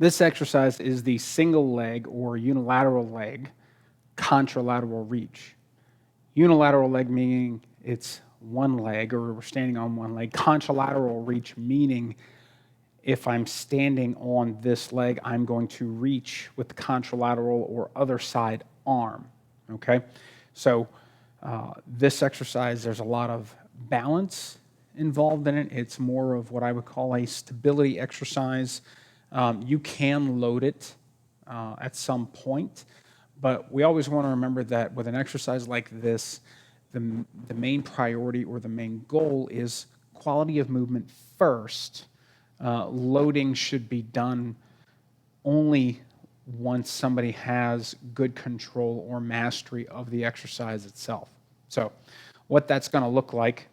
This exercise is the single leg or unilateral leg contralateral reach. Unilateral leg meaning it's one leg or we're standing on one leg. Contralateral reach meaning if I'm standing on this leg, I'm going to reach with the contralateral or other side arm, okay? So this exercise, there's a lot of balance involved in it. It's more of what I would call a stability exercise. You can load it at some point, but we always want to remember that with an exercise like this, the main priority or the main goal is quality of movement first. Loading should be done only once somebody has good control or mastery of the exercise itself. So what that's going to look like,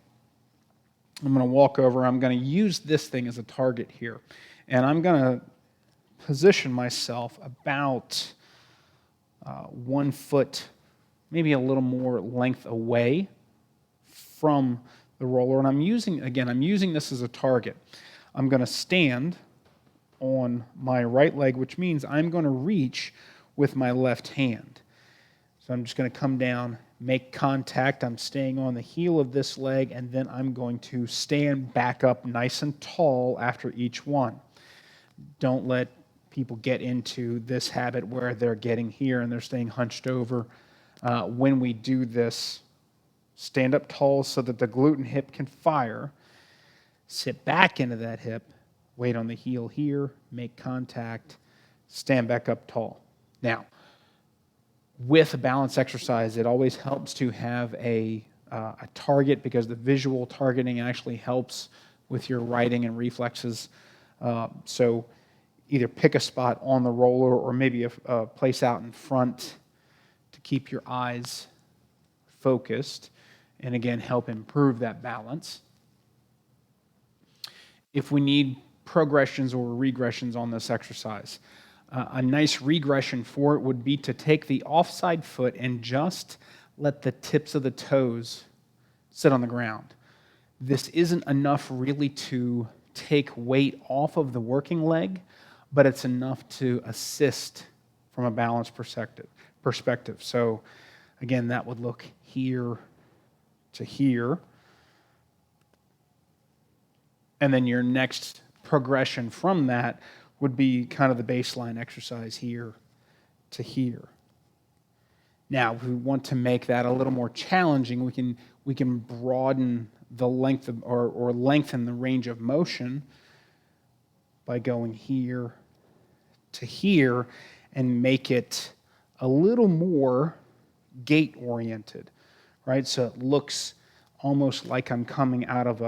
I'm going to walk over, I'm going to use this thing as a target here, and I'm going to position myself about 1 foot, maybe a little more length away from the roller. And I'm using this as a target. I'm going to stand on my right leg, which means I'm going to reach with my left hand. So I'm just going to come down, make contact. I'm staying on the heel of this leg, and then I'm going to stand back up nice and tall after each one. Don't let people get into this habit where they're getting here and they're staying hunched over. When we do this, stand up tall so that the glute and hip can fire. Sit back into that hip, weight on the heel here, make contact, stand back up tall. Now, with a balance exercise, it always helps to have a target because the visual targeting actually helps with your writing and reflexes. So either pick a spot on the roller or maybe a place out in front to keep your eyes focused and again help improve that balance. If we need progressions or regressions on this exercise, a nice regression for it would be to take the offside foot and just let the tips of the toes sit on the ground. This isn't enough really to take weight off of the working leg, but it's enough to assist from a balance perspective. So again, that would look here to here. And then your next progression from that would be kind of the baseline exercise here to here. Now, if we want to make that a little more challenging, we can broaden the length of, or lengthen the range of motion by going here to here and make it a little more gait-oriented, right? So it looks almost like I'm coming out of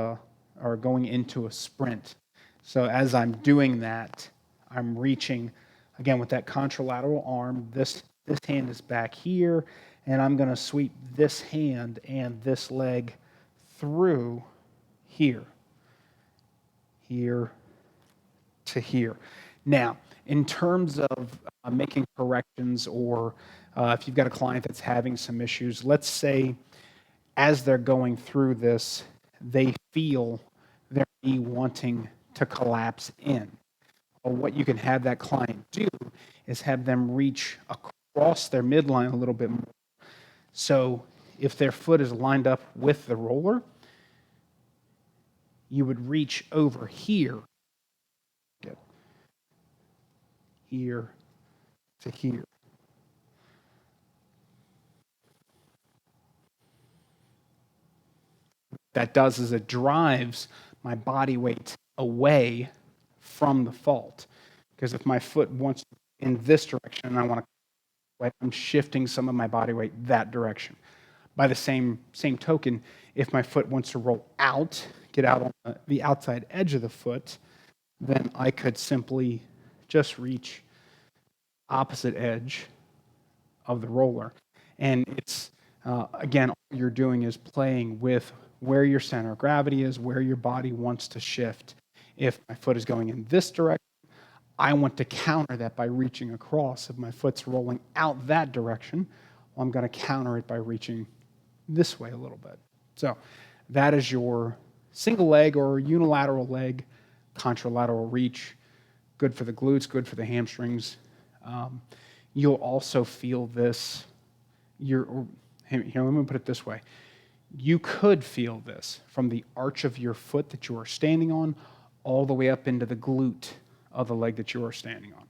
or going into a sprint. So as I'm doing that, I'm reaching, again, with that contralateral arm. This hand is back here, and I'm going to sweep this hand and this leg through here to here. Now, in terms of making corrections or if you've got a client that's having some issues, let's say as they're going through this, they feel their knee wanting to collapse in. Well, what you can have that client do is have them reach across their midline a little bit more. So if their foot is lined up with the roller, you would reach over here to here. That does is it drives my body weight away from the fault. Because if my foot wants in this direction and I want to, I'm shifting some of my body weight that direction. By the same token, if my foot wants to roll out, get out on the outside edge of the foot, then I could simply just reach opposite edge of the roller. And it's, again, all you're doing is playing with where your center of gravity is, where your body wants to shift. If my foot is going in this direction, I want to counter that by reaching across. If my foot's rolling out that direction, well, I'm going to counter it by reaching this way a little bit. So that is your single leg or unilateral leg contralateral reach good for the glutes, good for the hamstrings. You'll also feel this. Here, let me put it this way. You could feel this from the arch of your foot that you are standing on all the way up into the glute of the leg that you are standing on.